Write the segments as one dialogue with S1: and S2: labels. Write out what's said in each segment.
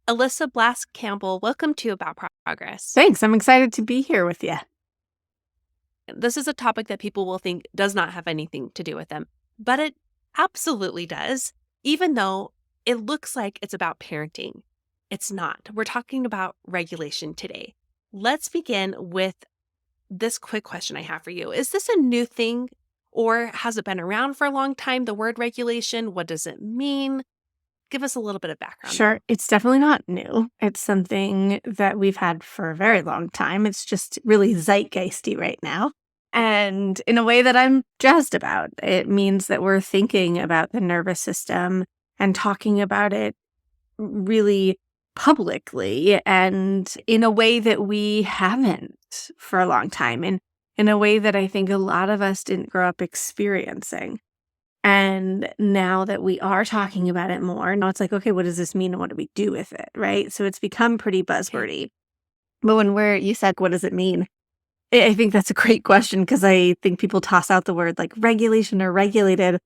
S1: Alyssa Blask Campbell, welcome to About Progress.
S2: Thanks. I'm excited to be here with you.
S1: This is a topic that people will think does not have anything to do with them, but it absolutely does, even though it looks like it's about parenting. It's not. We're talking about regulation today. Let's begin with this quick question I have for you. Is this a new thing or has it been around for a long time? The word regulation, what does it mean? Give us a little bit of background.
S2: Sure. It's definitely not new. It's something that we've had for a very long time. It's just really zeitgeisty right now. And in a way that I'm jazzed about. It means that we're thinking about the nervous system and talking about it really publicly and in a way that we haven't for a long time. And in a way that I think a lot of us didn't grow up experiencing. And now that we are talking about it more, now it's like, okay, what does this mean and what do we do with it? Right. So it's become pretty buzzwordy. But you said, what does it mean? I think that's a great question because I think people toss out the word like regulation or regulated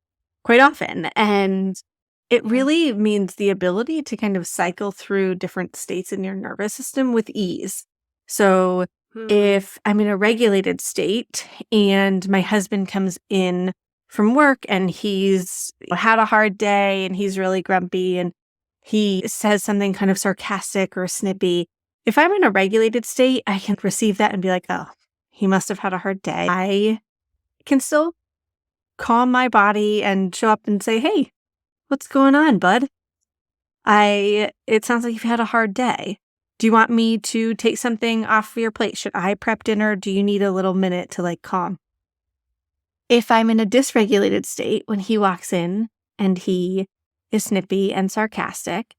S2: quite often. And it really means the ability to kind of cycle through different states in your nervous system with ease. So if I'm in a regulated state and my husband comes in from work and he's had a hard day and he's really grumpy and he says something kind of sarcastic or snippy. If I'm in a regulated state, I can receive that and be like, oh, he must have had a hard day. I can still calm my body and show up and say, hey, what's going on, bud? It sounds like you've had a hard day. Do you want me to take something off your plate? Should I prep dinner? Do you need a little minute to like calm? If I'm in a dysregulated state, when he walks in and he is snippy and sarcastic,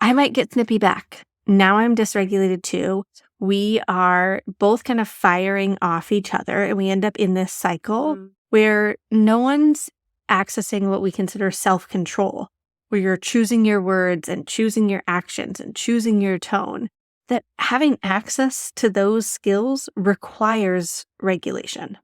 S2: I might get snippy back. Now I'm dysregulated too. We are both kind of firing off each other and we end up in this cycle where no one's accessing what we consider self-control, where you're choosing your words and choosing your actions and choosing your tone. That having access to those skills requires regulation.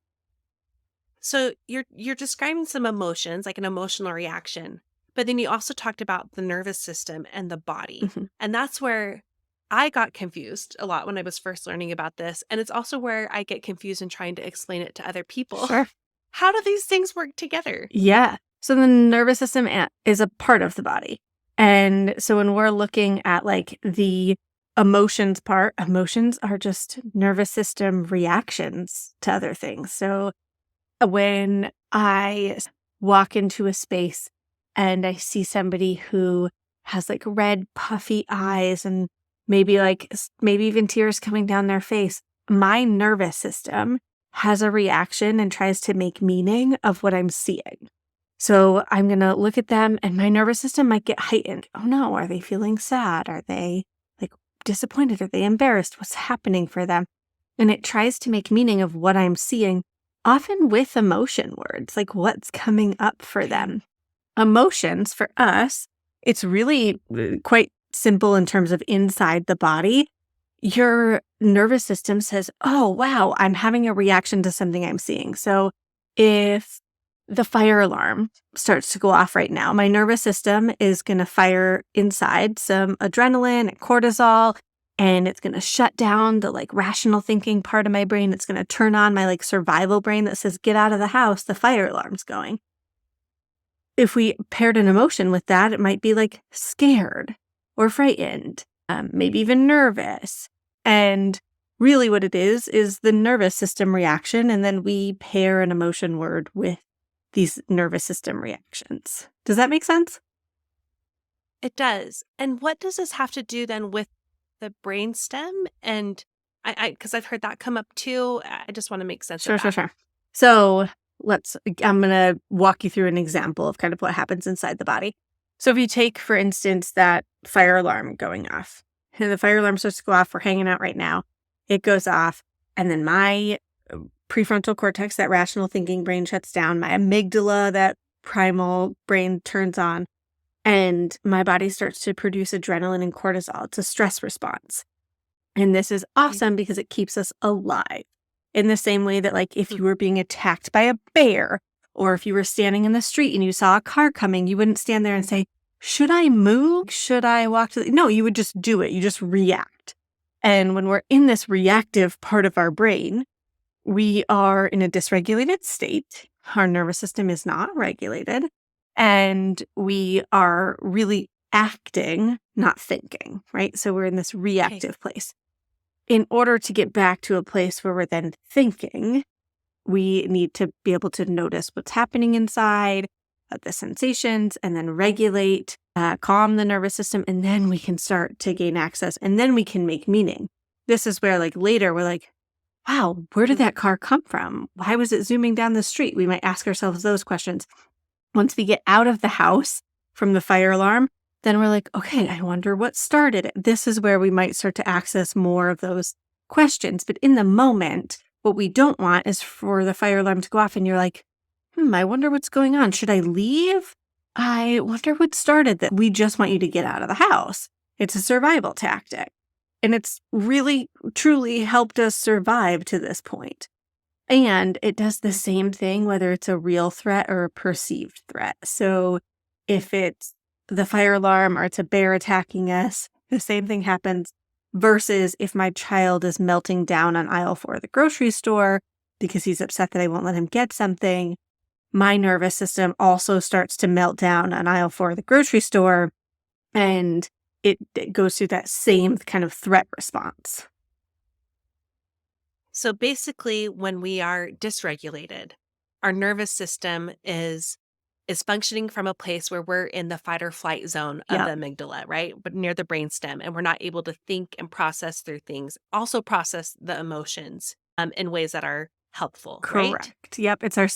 S1: So you're describing some emotions, like an emotional reaction, but then you also talked about the nervous system and the body. And that's where I got confused a lot when I was first learning about this. And it's also where I get confused in trying to explain it to other people.
S2: Sure.
S1: How do these things work together?
S2: Yeah. So the nervous system is a part of the body. And so when we're looking at like the emotions part, emotions are just nervous system reactions to other things. So when I walk into a space and I see somebody who has like red puffy eyes and maybe even tears coming down their face, my nervous system has a reaction and tries to make meaning of what I'm seeing. So I'm going to look at them and my nervous system might get heightened. Oh no, are they feeling sad? Are they like disappointed? Are they embarrassed? What's happening for them? And it tries to make meaning of what I'm seeing, often with emotion words, like what's coming up for them. Emotions for us, it's really quite simple in terms of inside the body. Your nervous system says, oh, wow, I'm having a reaction to something I'm seeing. So if the fire alarm starts to go off right now, my nervous system is going to fire inside some adrenaline and cortisol, and it's going to shut down the like rational thinking part of my brain. It's going to turn on my like survival brain that says, get out of the house, the fire alarm's going. If we paired an emotion with that, it might be like scared or frightened, maybe even nervous. And really what it is the nervous system reaction. And then we pair an emotion word with these nervous system reactions. Does that make sense?
S1: It does. And what does this have to do then with the brainstem? And because I've heard that come up too. I just want to make sense of that.
S2: Sure. So I'm going to walk you through an example of kind of what happens inside the body. So if you take, for instance, that fire alarm going off, and the fire alarm starts to go off, we're hanging out right now, it goes off, and then my prefrontal cortex, that rational thinking brain, shuts down, my amygdala, that primal brain, turns on, and my body starts to produce adrenaline and cortisol. It's a stress response. And this is awesome because it keeps us alive. In the same way that like if you were being attacked by a bear, or if you were standing in the street and you saw a car coming, you wouldn't stand there and say, should I move? Should I walk to the... No, you would just do it. You just react. And when we're in this reactive part of our brain, we are in a dysregulated state. Our nervous system is not regulated. And we are really acting, not thinking, right? So we're in this
S1: Okay.
S2: reactive place. In order to get back to a place where we're then thinking, we need to be able to notice what's happening inside, the sensations, and then regulate, calm the nervous system, and then we can start to gain access, and then we can make meaning. This is where, like, later we're like, wow, where did that car come from? Why was it zooming down the street? We might ask ourselves those questions. Once we get out of the house from the fire alarm, then we're like, okay, I wonder what started it. This is where we might start to access more of those questions. But in the moment, what we don't want is for the fire alarm to go off and you're like, I wonder what's going on. Should I leave? I wonder what started that. We just want you to get out of the house. It's a survival tactic. And it's really, truly helped us survive to this point. And it does the same thing, whether it's a real threat or a perceived threat. So if it's the fire alarm or it's a bear attacking us, the same thing happens. Versus if my child is melting down on aisle 4 of the grocery store because he's upset that I won't let him get something, my nervous system also starts to melt down on aisle 4 of the grocery store, and it goes through that same kind of threat response.
S1: So basically, when we are dysregulated, our nervous system is functioning from a place where we're in the fight or flight zone of the
S2: Yep,
S1: amygdala, right? But near the brainstem, and we're not able to think and process through things, also process the emotions in ways that are helpful, right?
S2: correct. Yep, it's our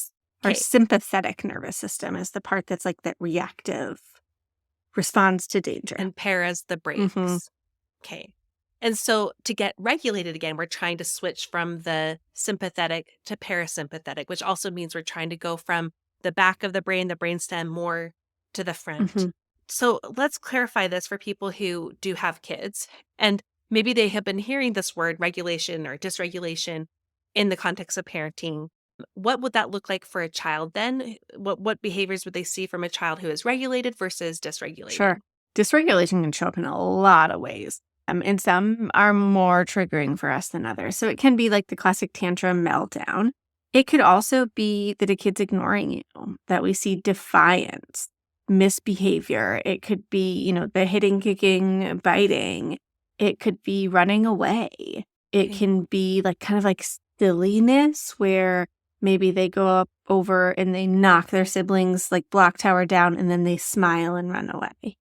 S1: Okay.
S2: sympathetic nervous system is the part that's like that reactive, responds to danger.
S1: And paras the
S2: Mhm,
S1: brakes. Okay. And so to get regulated again, we're trying to switch from the sympathetic to parasympathetic, which also means we're trying to go from the back of the brain, the brainstem, more to the front.
S2: mhm.
S1: So let's clarify this for people who do have kids. And maybe they have been hearing this word regulation or dysregulation in the context of parenting. What would that look like for a child then? What behaviors would they see from a child who is regulated versus dysregulated?
S2: Sure. Dysregulation can show up in a lot of ways. And some are more triggering for us than others. So it can be like the classic tantrum meltdown. It could also be that a kid's ignoring you, that we see defiance, misbehavior. It could be, the hitting, kicking, biting. It could be running away. It
S1: Okay.
S2: can be like kind of like silliness where maybe they go up over and they knock their siblings like block tower down and then they smile and run away.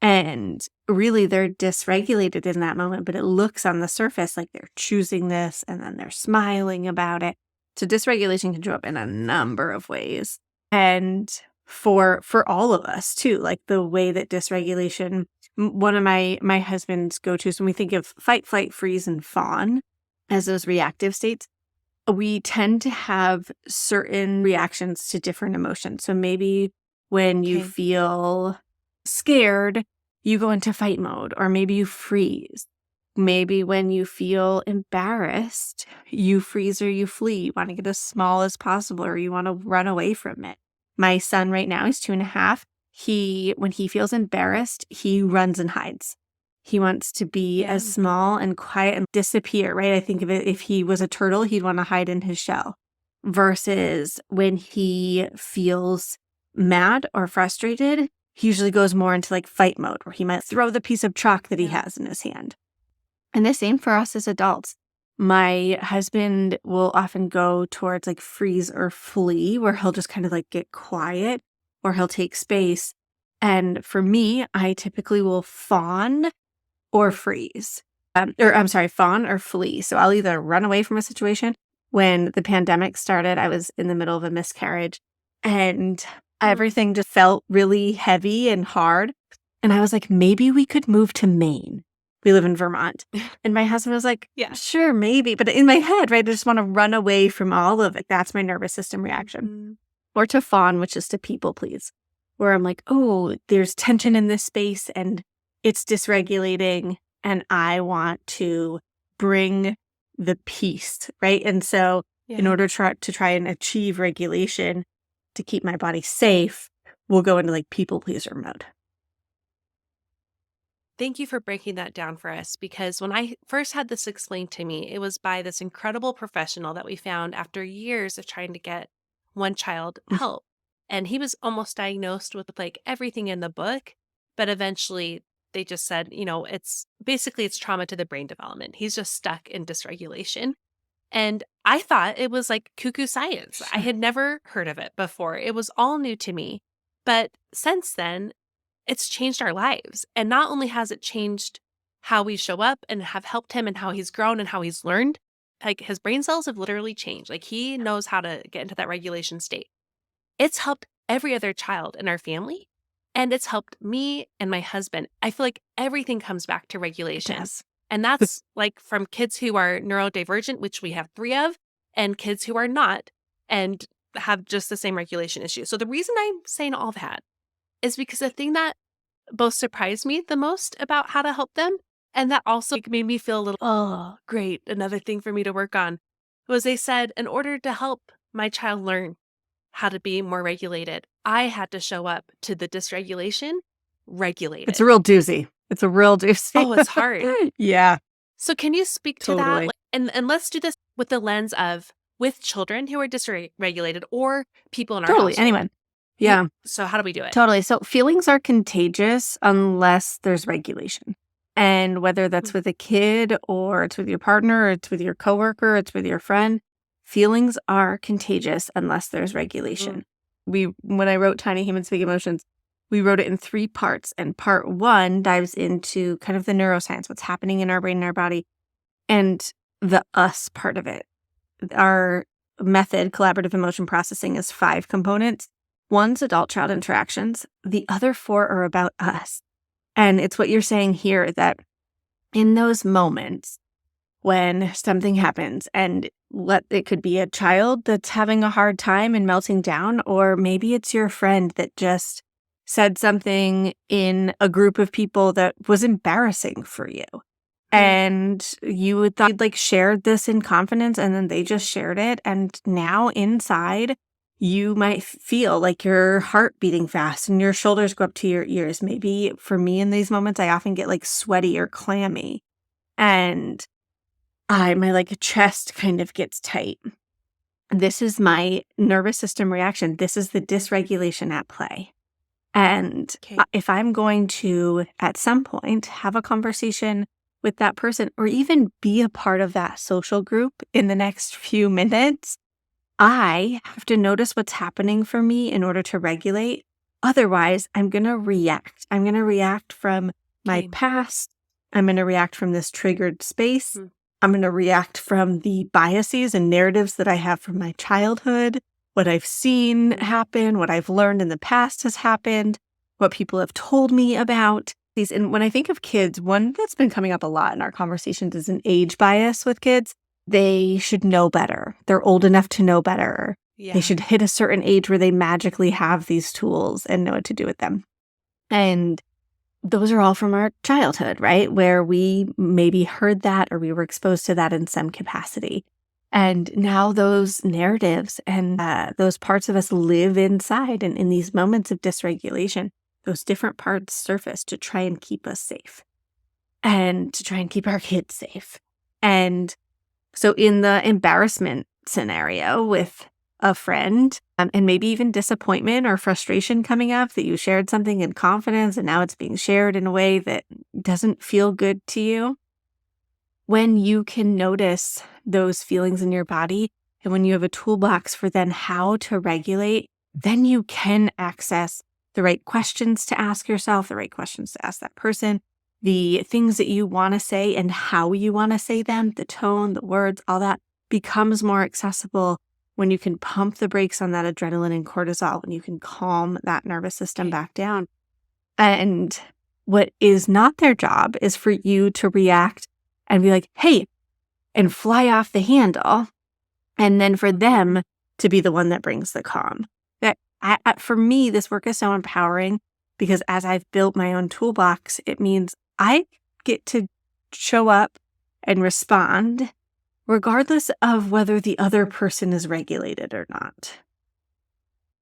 S2: And really they're dysregulated in that moment, but it looks on the surface like they're choosing this and then they're smiling about it. So dysregulation can show up in a number of ways. And for all of us too, like the way that dysregulation, one of my husband's go-tos when we think of fight, flight, freeze, and fawn as those reactive states, we tend to have certain reactions to different emotions. So maybe when you
S1: Okay.
S2: feel scared, you go into fight mode, or maybe you freeze. Maybe when you feel embarrassed, you freeze or you flee. You want to get as small as possible, or you want to run away from it. My son right now, he's 2.5. When he feels embarrassed, he runs and hides. He wants to be
S1: Yeah.
S2: as small and quiet and disappear, right? I think of it, if he was a turtle, he'd want to hide in his shell. Versus when he feels mad or frustrated, he usually goes more into like fight mode where he might throw the piece of chalk that he
S1: Yeah.
S2: has in his hand. And the same for us as adults. My husband will often go towards like freeze or flee, where he'll just kind of like get quiet or he'll take space. And for me, I typically will fawn or freeze. Or I'm sorry, fawn or flee. So I'll either run away from a situation. When the pandemic started, I was in the middle of a miscarriage and
S1: Mm.
S2: everything just felt really heavy and hard. And I was like, maybe we could move to Maine. We live in Vermont. And my husband was like,
S1: Yeah.
S2: sure, maybe. But in my head, right, I just want to run away from all of it. That's my nervous system reaction.
S1: Mhm.
S2: Or to fawn, which is to people please, where I'm like, oh, there's tension in this space and it's dysregulating and I want to bring the peace, right? And so in
S1: Yeah.
S2: order to try and achieve regulation to keep my body safe, we'll go into like people pleaser mode.
S1: Thank you for breaking that down for us because when I first had this explained to me, it was by this incredible professional that we found after years of trying to get one child
S2: Mm.
S1: help. And he was almost diagnosed with like everything in the book, but eventually they just said, it's trauma to the brain development. He's just stuck in dysregulation. And I thought it was like cuckoo science. I
S2: Sure.
S1: had never heard of it before. It was all new to me. But since then, it's changed our lives. And not only has it changed how we show up and have helped him and how he's grown and how he's learned, like his brain cells have literally changed. Like he knows how to get into that regulation state. It's helped every other child in our family and it's helped me and my husband. I feel like everything comes back to
S2: It
S1: regulation.
S2: does.
S1: And that's like from kids who are neurodivergent, which we have 3 of, and kids who are not and have just the same regulation issue. So the reason I'm saying all that is because the thing that both surprised me the most about how to help them, and that also like, made me feel a little, oh, great, another thing for me to work on, was they said, in order to help my child learn how to be more regulated, I had to show up to the dysregulation
S2: It's a
S1: regulated.
S2: real doozy. It's a real doozy.
S1: Oh, it's hard.
S2: Yeah,
S1: So can you speak to that?
S2: totally.
S1: And let's do this with the lens of with children who are dysregulated or people in our
S2: Totally.
S1: household.
S2: Anyone. Yeah,
S1: So how do we do it?
S2: totally. So feelings are contagious unless there's regulation. And whether that's with a kid or it's with your partner, or it's with your coworker, it's with your friend, feelings are contagious unless there's regulation. When I wrote Tiny Humans, Big Emotions, we wrote it in 3 parts. And part 1 dives into kind of the neuroscience, what's happening in our brain and our body, and the us part of it. Our method, collaborative emotion processing, is 5 components. 1's adult-child interactions. The other 4 are about us. And it's what you're saying here, that in those moments when something happens and it could be a child that's having a hard time and melting down, or maybe it's your friend that just said something in a group of people that was embarrassing for you. And you would thought you'd like shared this in confidence and then they just shared it. And now inside you might feel like your heart beating fast and your shoulders go up to your ears. Maybe for me in these moments, I often get like sweaty or clammy and my like chest kind of gets tight. This is my nervous system reaction. This is the dysregulation at play. And if I'm going to, at some point, have a conversation with that person or even be a part of that social group in the next few minutes, I have to notice what's happening for me in order to regulate. Otherwise, I'm going to react. I'm going to react from my past. I'm going to react from this triggered space. I'm going to react from the biases and narratives that I have from my childhood, what I've seen happen, what I've learned in the past has happened, what people have told me about these. And when I think of kids, one that's been coming up a lot in our conversations is an age bias with kids. They should know better. They're old enough to know better.
S1: Yeah.
S2: They should hit a certain age where they magically have these tools and know what to do with them. And those are all from our childhood, right? Where we maybe heard that or we were exposed to that in some capacity. And now those narratives and those parts of us live inside. And in these moments of dysregulation, those different parts surface to try and keep us safe and to try and keep our kids safe. And so in the embarrassment scenario with a friend, and maybe even disappointment or frustration coming up that you shared something in confidence and now it's being shared in a way that doesn't feel good to you, when you can notice those feelings in your body and when you have a toolbox for then how to regulate, then you can access the right questions to ask yourself, the right questions to ask that person, the things that you want to say and how you want to say them, the tone, the words, all that becomes more accessible when you can pump the brakes on that adrenaline and cortisol, when you can calm that nervous system back down. And what is not their job is for you to react and be like, hey, and fly off the handle. And then for them to be the one that brings the calm. For me, this work is so empowering because as I've built my own toolbox, it means I get to show up and respond regardless of whether the other person is regulated or not.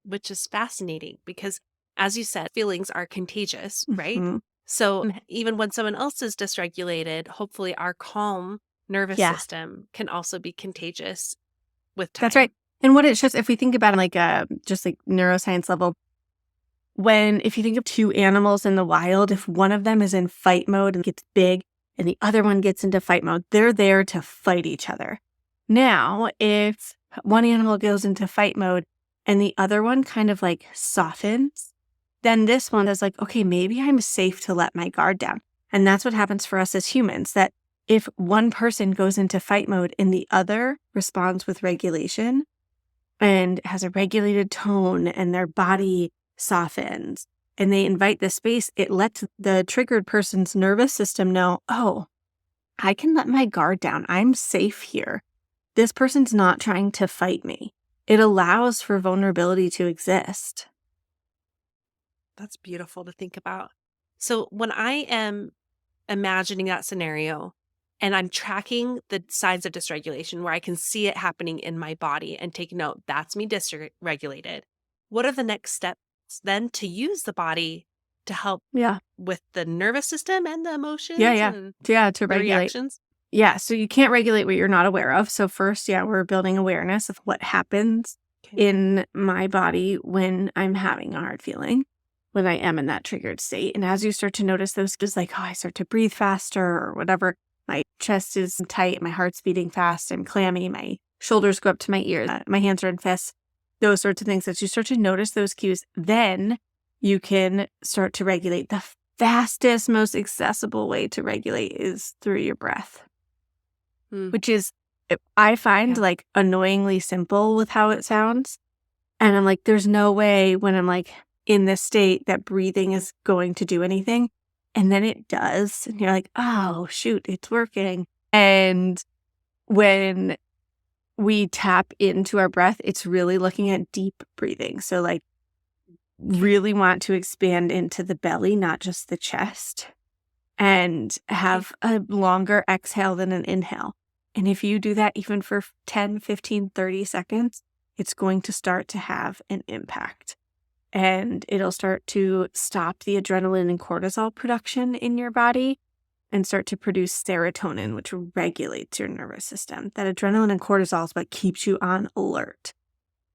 S1: Which is fascinating because, as you said, feelings are contagious, right?
S2: Mhm.
S1: So even when someone else is dysregulated, hopefully our calm nervous
S2: Yeah,
S1: system can also be contagious with
S2: that's right.
S1: time.
S2: And what it shows, if we think about it like just like neuroscience level, if you think of two animals in the wild, if one of them is in fight mode and gets big and the other one gets into fight mode, they're there to fight each other. Now, if one animal goes into fight mode and the other one kind of like softens, then this one is like, okay, maybe I'm safe to let my guard down. And that's what happens for us as humans, that if one person goes into fight mode and the other responds with regulation and has a regulated tone and their body softens and they invite the space, it lets the triggered person's nervous system know, oh, I can let my guard down. I'm safe here. This person's not trying to fight me. It allows for vulnerability to exist.
S1: That's beautiful to think about. So when I am imagining that scenario and I'm tracking the signs of dysregulation where I can see it happening in my body and take note, that's me dysregulated. What are the next steps then to use the body to help
S2: Yeah.
S1: with the nervous system and the
S2: Yeah.
S1: emotions
S2: Yeah.
S1: and
S2: Yeah. To
S1: the
S2: regulate.
S1: reactions?
S2: Yeah. So you can't regulate what you're not aware of. So first, yeah, we're building awareness of what happens
S1: Okay.
S2: in my body when I'm having a hard feeling, when I am in that triggered state. And as you start to notice those, just like, oh, I start to breathe faster or whatever, my chest is tight, my heart's beating fast, I'm clammy, my shoulders go up to my ears, my hands are in fists, those sorts of things. As you start to notice those cues, then you can start to regulate. The fastest, most accessible way to regulate is through your breath,
S1: Mm,
S2: which is, I find
S1: yeah.
S2: like annoyingly simple with how it sounds. And I'm like, there's no way when I'm like in this state that breathing is going to do anything. And then it does. And you're like, oh, shoot, it's working. And when we tap into our breath, it's really looking at deep breathing. So, like,
S1: Okay.
S2: really want to expand into the belly, not just the chest, and
S1: Okay.
S2: have a longer exhale than an inhale. And if you do that even for 10, 15, 30 seconds, it's going to start to have an impact. And it'll start to stop the adrenaline and cortisol production in your body and start to produce serotonin, which regulates your nervous system. That adrenaline and cortisol is what keeps you on alert.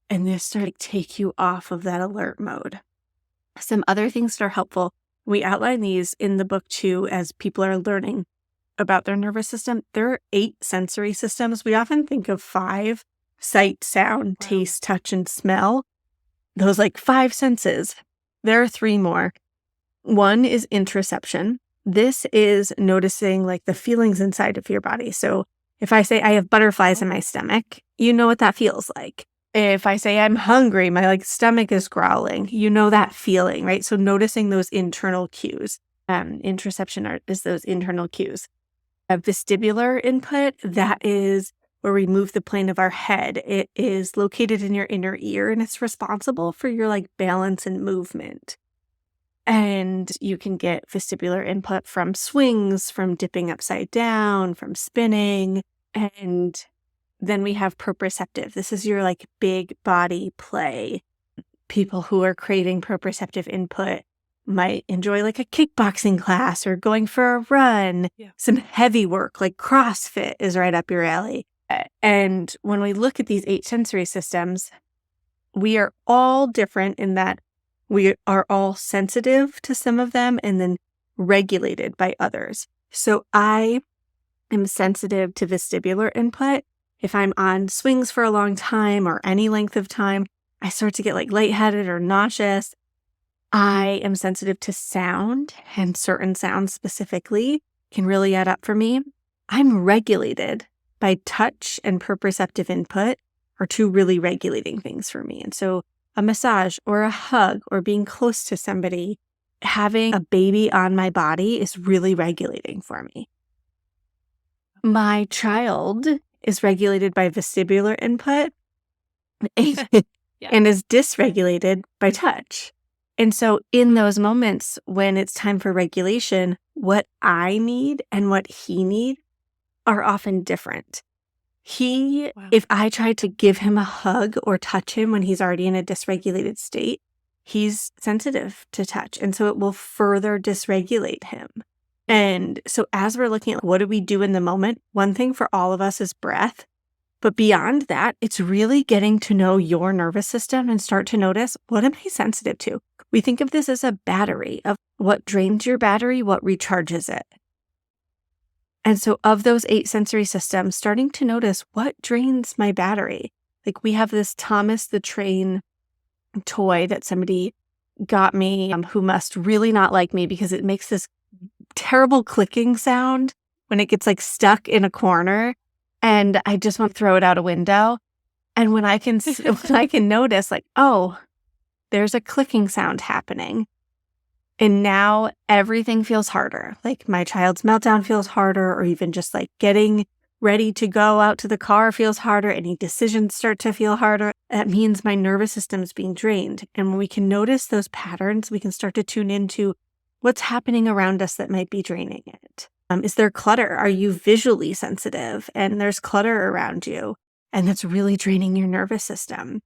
S2: And this start to take you off of that alert mode. Some other things that are helpful, we outline these in the book too, as people are learning about their nervous system. There are 8 sensory systems. We often think of 5: sight, sound,
S1: Wow.
S2: taste, touch, and smell. Those like 5 senses. There are 3 more. One is interoception. This is noticing like the feelings inside of your body. So if I say I have butterflies in
S1: Oh,
S2: my stomach, you know what that feels like. If I say I'm hungry, my like stomach is growling, you know that feeling, right? So noticing those internal cues. Is those internal cues. A vestibular input, that is where we move the plane of our head. It is located in your inner ear and it's responsible for your like balance and movement. And you can get vestibular input from swings, from dipping upside down, from spinning. And then we have proprioceptive. This is your like big body play. People who are craving proprioceptive input might enjoy like a kickboxing class or going for a run.
S1: yeah.
S2: Some heavy work like CrossFit is right up your alley. And when we look at these 8 sensory systems, we are all different in that we are all sensitive to some of them and then regulated by others. So I am sensitive to vestibular input. If I'm on swings for a long time or any length of time, I start to get like lightheaded or nauseous. I am sensitive to sound, and certain sounds specifically can really add up for me. I'm regulated by touch and proprioceptive input are 2 really regulating things for me. And so a massage or a hug or being close to somebody, having a baby on my body is really regulating for me. My child is regulated by vestibular input
S1: Yeah.
S2: and is dysregulated by touch. And so in those moments when it's time for regulation, what I need and what he needs are often different.
S1: Wow.
S2: If I try to give him a hug or touch him when he's already in a dysregulated state, he's sensitive to touch. And so it will further dysregulate him. And so as we're looking at what do we do in the moment, one thing for all of us is breath. But beyond that, it's really getting to know your nervous system and start to notice, what am I sensitive to? We think of this as a battery of what drains your battery, what recharges it. And so of those 8 sensory systems, starting to notice what drains my battery. Like we have this Thomas the Train toy that somebody got me who must really not like me because it makes this terrible clicking sound when it gets like stuck in a corner. And I just want to throw it out a window. And when I can when I can notice like, oh, there's a clicking sound happening. And now everything feels harder. Like my child's meltdown feels harder, or even just like getting ready to go out to the car feels harder. Any decisions start to feel harder. That means my nervous system is being drained. And when we can notice those patterns, we can start to tune into what's happening around us that might be draining it. Is there clutter? Are you visually sensitive and there's clutter around you and that's really draining your nervous system?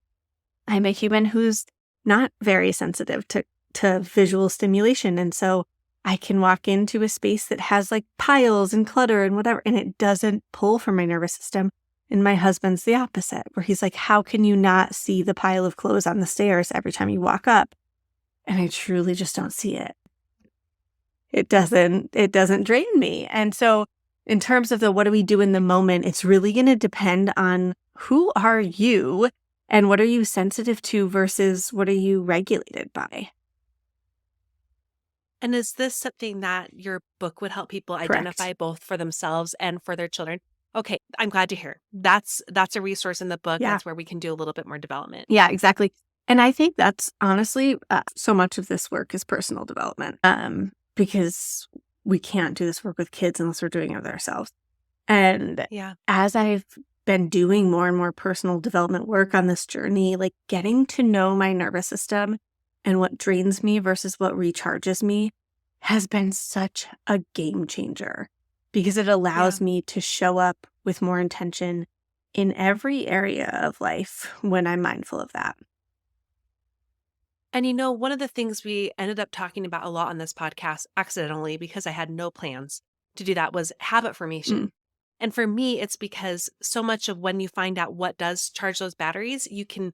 S2: I'm a human who's not very sensitive to visual stimulation. And so I can walk into a space that has like piles and clutter and whatever, and it doesn't pull from my nervous system. And my husband's the opposite, where he's like, how can you not see the pile of clothes on the stairs every time you walk up? And I truly just don't see it. It doesn't drain me. And so in terms of the what do we do in the moment, it's really going to depend on who are you and what are you sensitive to versus what are you regulated by.
S1: And is this something that your book would help people
S2: Correct.
S1: identify both for themselves and for their children? Okay, I'm glad to hear. That's a resource in the book.
S2: Yeah.
S1: That's where we can do a little bit more development.
S2: Yeah, exactly. And I think that's honestly, so much of this work is personal development, because we can't do this work with kids unless we're doing it with ourselves. And
S1: Yeah.
S2: as I've been doing more and more personal development work on this journey, like getting to know my nervous system and what drains me versus what recharges me has been such a game changer because it allows me to show up with more intention in every area of life when I'm mindful of that.
S1: And one of the things we ended up talking about a lot on this podcast accidentally because I had no plans to do that was habit formation. And for me, it's because so much of when you find out what does charge those batteries, you can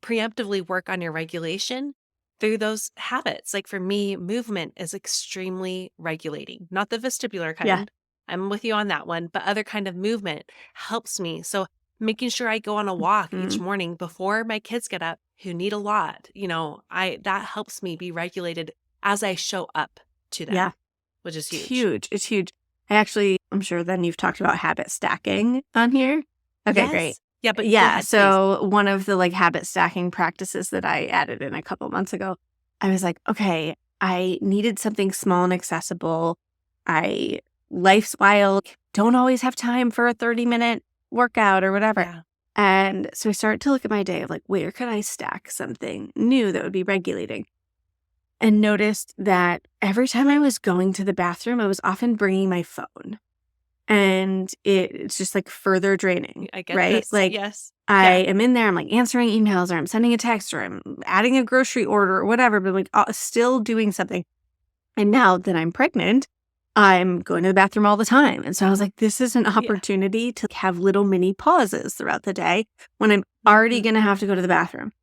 S1: preemptively work on your regulation through those habits. Like for me, movement is extremely regulating, not the vestibular kind.
S2: Yeah.
S1: I'm with you on that one, but other kind of movement helps me. So making sure I go on a walk each morning before my kids get up who need a lot, that helps me be regulated as I show up to them.
S2: Yeah.
S1: Which is huge.
S2: It's huge. It's huge. I'm sure then you've talked about habit stacking on here. Okay,
S1: Yes.
S2: great.
S1: Yeah, but go
S2: Yeah,
S1: ahead,
S2: so one of the like habit stacking practices that I added in a couple months ago, I was like, okay, I needed something small and accessible. Life's wild, don't always have time for a 30-minute workout or whatever.
S1: Yeah.
S2: And so I started to look at my day of like, where could I stack something new that would be regulating? And noticed that every time I was going to the bathroom, I was often bringing my phone. And it's just like further draining,
S1: I get
S2: right?
S1: this.
S2: Like
S1: Yes.
S2: I am in there, I'm like answering emails or I'm sending a text or I'm adding a grocery order or whatever, but I'm like still doing something. And now that I'm pregnant, I'm going to the bathroom all the time. And so I was like, this is an opportunity to have little mini pauses throughout the day when I'm already going to have to go to the bathroom.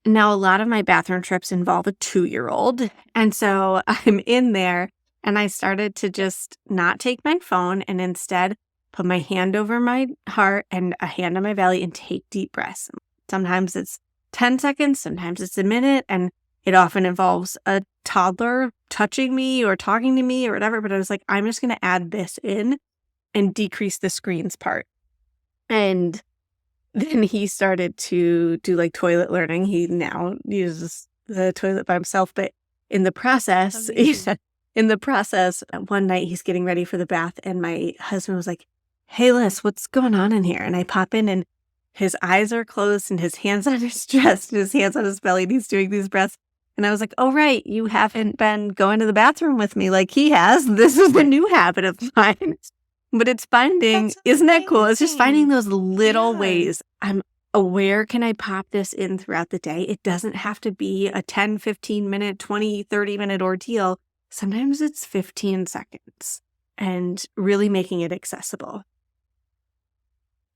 S2: Now, a lot of my bathroom trips involve a 2-year-old. And so I'm in there and I started to just not take my phone and instead put my hand over my heart and a hand on my belly and take deep breaths. Sometimes it's 10 seconds, sometimes it's a minute, and it often involves a toddler touching me or talking to me or whatever. But I was like, I'm just going to add this in and decrease the screens part. And then he started to do like toilet learning. He now uses the toilet by himself, but in the process, one night he's getting ready for the bath and my husband was like, hey, Liz, what's going on in here? And I pop in and his eyes are closed and his hands on his chest and his hands on his belly and he's doing these breaths. And I was like, oh, right, you haven't been going to the bathroom with me like he has. This is a new habit of mine. But it's finding, isn't that cool? It's just finding those little ways. I'm where can I pop this in throughout the day? It doesn't have to be a 10, 15-minute, 20, 30-minute ordeal. Sometimes it's 15 seconds and really making it accessible.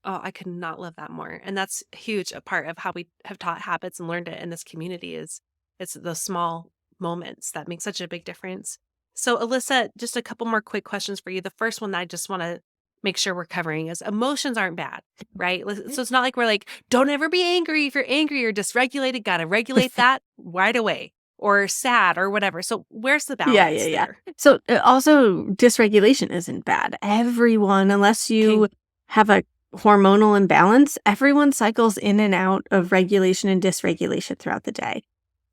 S1: Oh, I could not love that more. And that's huge. A part of how we have taught habits and learned it in this community is it's those small moments that make such a big difference. So, Alyssa, just a couple more quick questions for you. The first one that I just want to make sure we're covering is emotions aren't bad, right? So it's not like we're like, don't ever be angry. If you're angry or dysregulated, got to regulate that right away, or sad or whatever. So where's the
S2: Yeah,
S1: balance
S2: yeah, yeah.
S1: there?
S2: So also dysregulation isn't bad. Everyone, unless
S1: Okay.
S2: you have a hormonal imbalance, everyone cycles in and out of regulation and dysregulation throughout the day.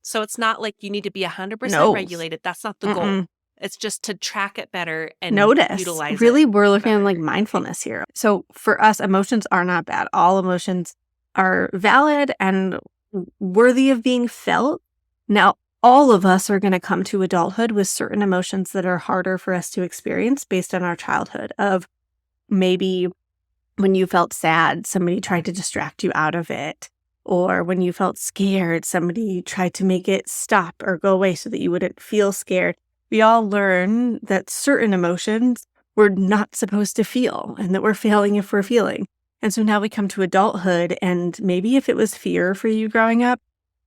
S1: So it's not like you need to be 100%
S2: No.
S1: regulated. That's not the goal.
S2: Mm-mm.
S1: It's just to track it better and
S2: Notice.
S1: utilize it
S2: Really, we're looking at like
S1: better.
S2: mindfulness here. So for us, emotions are not bad. All emotions are valid and worthy of being felt. Now, all of us are going to come to adulthood with certain emotions that are harder for us to experience based on our childhood. Of maybe when you felt sad, somebody tried to distract you out of it. Or when you felt scared, somebody tried to make it stop or go away so that you wouldn't feel scared. We all learn that certain emotions we're not supposed to feel and that we're failing if we're feeling. And so now we come to adulthood, and maybe if it was fear for you growing up,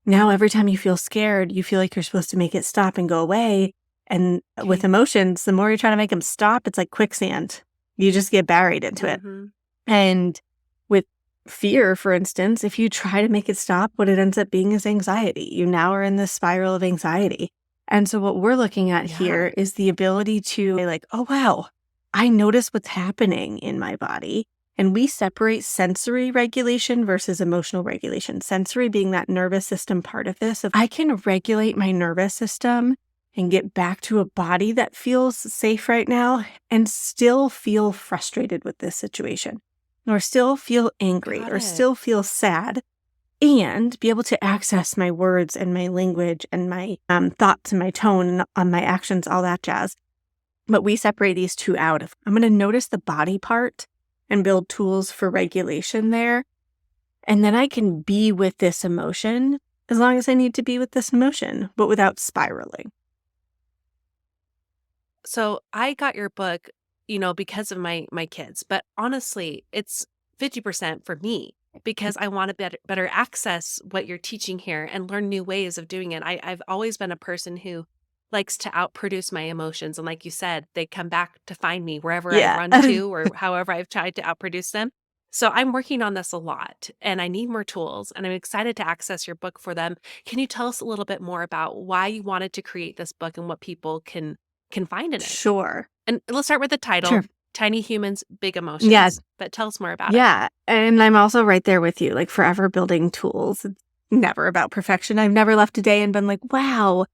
S2: now every time you feel scared, you feel like you're supposed to make it stop and go away. And with
S1: Okay.
S2: emotions, the more you're trying to make them stop, it's like quicksand. You just get buried into it.
S1: Hmm.
S2: And with fear, for instance, if you try to make it stop, what it ends up being is anxiety. You now are in this spiral of anxiety. And so what we're looking at
S1: Yeah.
S2: here is the ability to say like, oh, wow, I notice what's happening in my body. And we separate sensory regulation versus emotional regulation. Sensory being that nervous system part of this. If I can regulate my nervous system and get back to a body that feels safe right now and still feel frustrated with this situation, or still feel angry,
S1: Got
S2: or
S1: it.
S2: still feel sad, and be able to access my words and my language and my thoughts and my tone and my actions, all that jazz. But we separate these two out. If I'm going to notice the body part and build tools for regulation there, and then I can be with this emotion as long as I need to be with this emotion, but without spiraling.
S1: So I got your book, because of my kids, but honestly, it's 50% for me because I want to better access what you're teaching here and learn new ways of doing it. I've always been a person who likes to outproduce my emotions. And like you said, they come back to find me wherever I
S2: Yeah.
S1: run to or however I've tried to outproduce them. So I'm working on this a lot and I need more tools and I'm excited to access your book for them. Can you tell us a little bit more about why you wanted to create this book and what people can find in it?
S2: Sure.
S1: And let's start with the title,
S2: Sure.
S1: Tiny Humans, Big
S2: Yeah.
S1: Emotions, but tell us more about it.
S2: Yeah. And I'm also right there with you, like forever building tools. It's never about perfection. I've never left a day and been like, wow,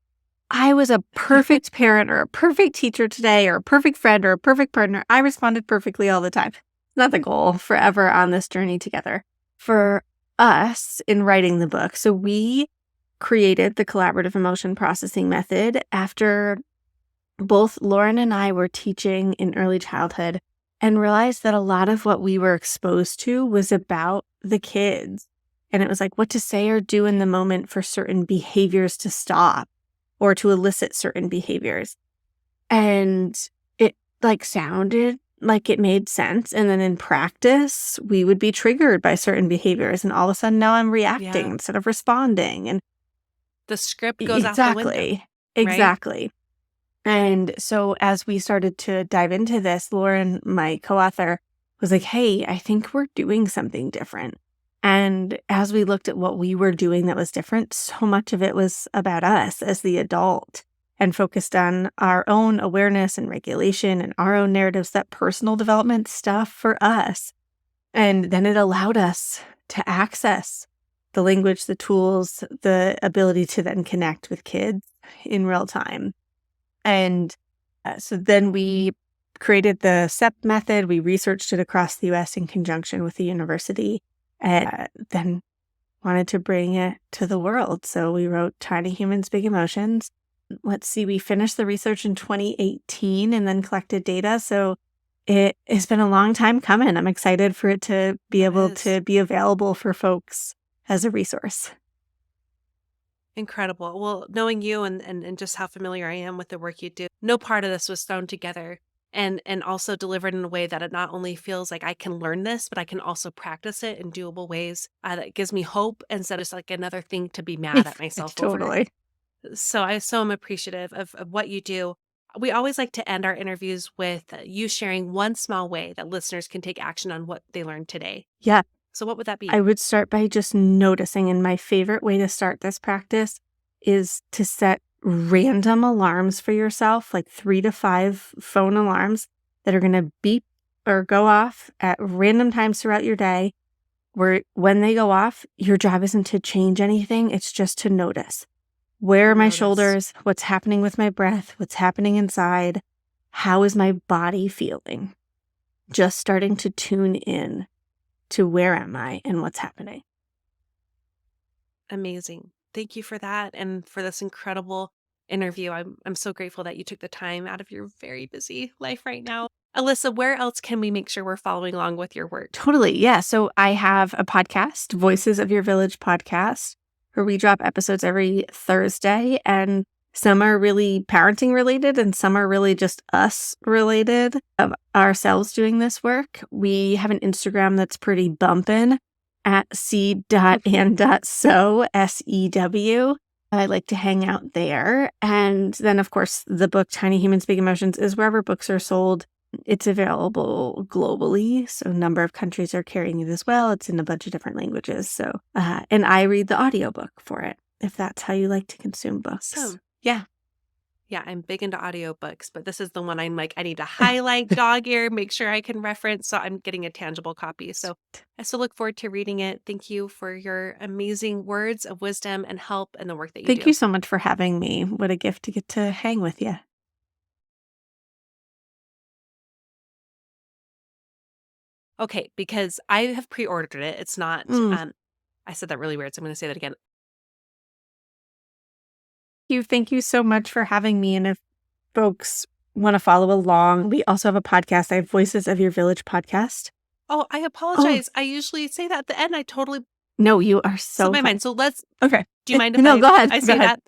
S2: I was a perfect parent or a perfect teacher today or a perfect friend or a perfect partner. I responded perfectly all the time. It's not the goal forever on this journey together. For us in writing the book, so we created the collaborative emotion processing method after both Lauren and I were teaching in early childhood and realized that a lot of what we were exposed to was about the kids. And it was like what to say or do in the moment for certain behaviors to stop or to elicit certain behaviors. And it like sounded like it made sense. And then in practice, we would be triggered by certain behaviors. And all of a sudden now I'm reacting
S1: Yeah.
S2: instead of responding. And
S1: The script goes out the window,
S2: exactly,
S1: right?
S2: exactly. And so as we started to dive into this, Lauren, my co-author, was like, hey, I think we're doing something different. And as we looked at what we were doing that was different, so much of it was about us as the adult and focused on our own awareness and regulation and our own narratives, that personal development stuff for us. And then it allowed us to access the language, the tools, the ability to then connect with kids in real time. And so then we created the SEP method. We researched it across the US in conjunction with the university, and then wanted to bring it to the world. So we wrote Tiny Humans, Big Emotions. Let's see, we finished the research in 2018 and then collected data. So It has been a long time coming. I'm excited for it to be
S1: It
S2: able
S1: is
S2: to be available for folks as a resource.
S1: incredible. Well, knowing you and just how familiar I am with the work you do, no part of this was thrown together and also delivered in a way that it not only feels like I can learn this, but I can also practice it in doable ways that gives me hope instead of just like another thing to be mad at myself over.
S2: Totally.
S1: So I so am appreciative of what you do. We always like to end our interviews with you sharing one small way that listeners can take action on what they learned today.
S2: Yeah.
S1: So what would that
S2: I
S1: be?
S2: would start by just noticing. And my favorite way to start this practice is to set random alarms for yourself, like 3 to 5 phone alarms that are going to beep or go off at random times throughout your day. Where when they go off, your job isn't to change anything, it's just to notice. Where are my
S1: Notice.
S2: shoulders? What's happening with my breath? What's happening inside? How is my body feeling? Just starting to tune in to where am I and what's happening.
S1: Amazing. Thank you for that and for this incredible interview. I'm so grateful that you took the time out of your very busy life right now. Alyssa, where else can we make sure we're following along with your work?
S2: Totally. Yeah. So I have a podcast, Voices of Your Village podcast, where we drop episodes every Thursday. And some are really parenting related and some are really just us related of ourselves doing this work. We have an Instagram that's pretty bumpin' at seed.and.so, SEW. I like to hang out there. And then, of course, the book Tiny Humans, Big Emotions is wherever books are sold. It's available globally, so a number of countries are carrying it as well. It's in a bunch of different languages. So, and I read the audiobook for it, if that's how you like to consume books.
S1: Awesome. Yeah. Yeah, I'm big into audiobooks, but this is the one I'm like, I need to highlight, dog ear, make sure I can reference. So I'm getting a tangible copy. So I still look forward to reading it. Thank you for your amazing words of wisdom and help and the work that you
S2: Thank you
S1: do.
S2: so much for having me. What a gift to get to hang with you.
S1: Okay, because I have pre-ordered it. It's not,
S2: Mm.
S1: I said that really weird. So I'm going to say that again.
S2: Thank you so much for having me. And if folks want to follow along, we also have a podcast. I have Voices of Your Village podcast.
S1: Oh, I
S2: Oh,
S1: apologize. I usually say that at the end. I totally
S2: no, you are
S1: slipped
S2: so
S1: my
S2: fine.
S1: mind. So let's,
S2: Okay.
S1: do you mind if
S2: No, go ahead.
S1: I
S2: Go
S1: say
S2: ahead.
S1: that?